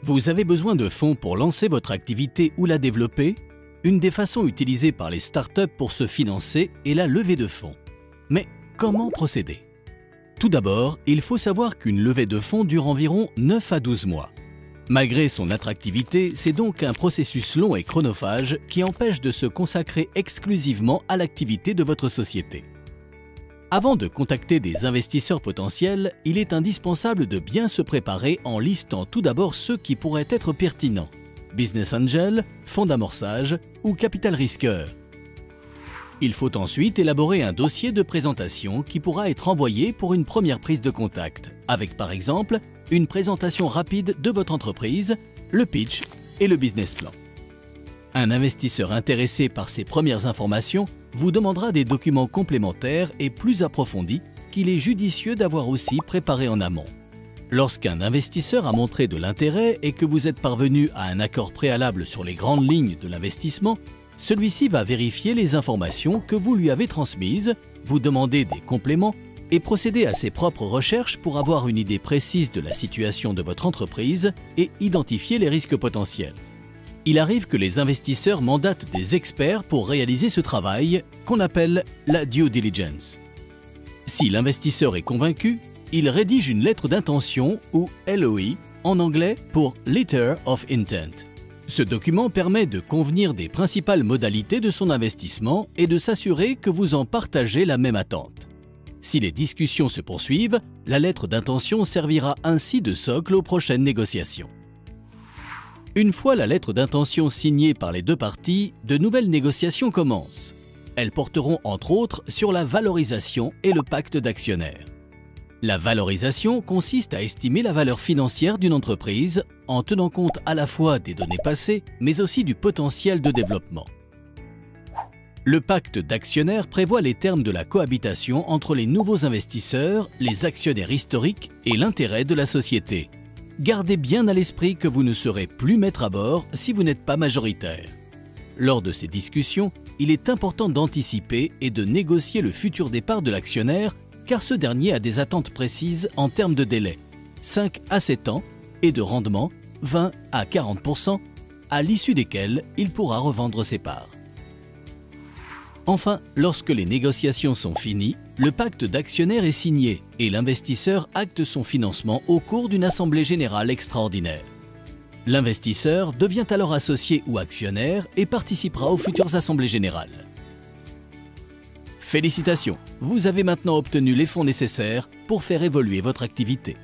Vous avez besoin de fonds pour lancer votre activité ou la développer? Une des façons utilisées par les startups pour se financer est la levée de fonds. Mais comment procéder? Tout d'abord, il faut savoir qu'une levée de fonds dure environ 9 à 12 mois. Malgré son attractivité, c'est donc un processus long et chronophage qui empêche de se consacrer exclusivement à l'activité de votre société. Avant de contacter des investisseurs potentiels, il est indispensable de bien se préparer en listant tout d'abord ceux qui pourraient être pertinents: business angel, fonds d'amorçage ou capital risqueur. Il faut ensuite élaborer un dossier de présentation qui pourra être envoyé pour une première prise de contact, avec par exemple une présentation rapide de votre entreprise, le pitch et le business plan. Un investisseur intéressé par ces premières informations vous demandera des documents complémentaires et plus approfondis qu'il est judicieux d'avoir aussi préparés en amont. Lorsqu'un investisseur a montré de l'intérêt et que vous êtes parvenu à un accord préalable sur les grandes lignes de l'investissement, celui-ci va vérifier les informations que vous lui avez transmises, vous demander des compléments et procéder à ses propres recherches pour avoir une idée précise de la situation de votre entreprise et identifier les risques potentiels. Il arrive que les investisseurs mandatent des experts pour réaliser ce travail qu'on appelle la due diligence. Si l'investisseur est convaincu, il rédige une lettre d'intention ou LOI en anglais pour Letter of Intent. Ce document permet de convenir des principales modalités de son investissement et de s'assurer que vous en partagez la même attente. Si les discussions se poursuivent, la lettre d'intention servira ainsi de socle aux prochaines négociations. Une fois la lettre d'intention signée par les deux parties, de nouvelles négociations commencent. Elles porteront entre autres sur la valorisation et le pacte d'actionnaires. La valorisation consiste à estimer la valeur financière d'une entreprise en tenant compte à la fois des données passées, mais aussi du potentiel de développement. Le pacte d'actionnaires prévoit les termes de la cohabitation entre les nouveaux investisseurs, les actionnaires historiques et l'intérêt de la société. Gardez bien à l'esprit que vous ne serez plus maître à bord si vous n'êtes pas majoritaire. Lors de ces discussions, il est important d'anticiper et de négocier le futur départ de l'actionnaire car ce dernier a des attentes précises en termes de délai, 5 à 7 ans, et de rendement, 20 à 40%, à l'issue desquels il pourra revendre ses parts. Enfin, lorsque les négociations sont finies, le pacte d'actionnaires est signé et l'investisseur acte son financement au cours d'une assemblée générale extraordinaire. L'investisseur devient alors associé ou actionnaire et participera aux futures assemblées générales. Félicitations, vous avez maintenant obtenu les fonds nécessaires pour faire évoluer votre activité.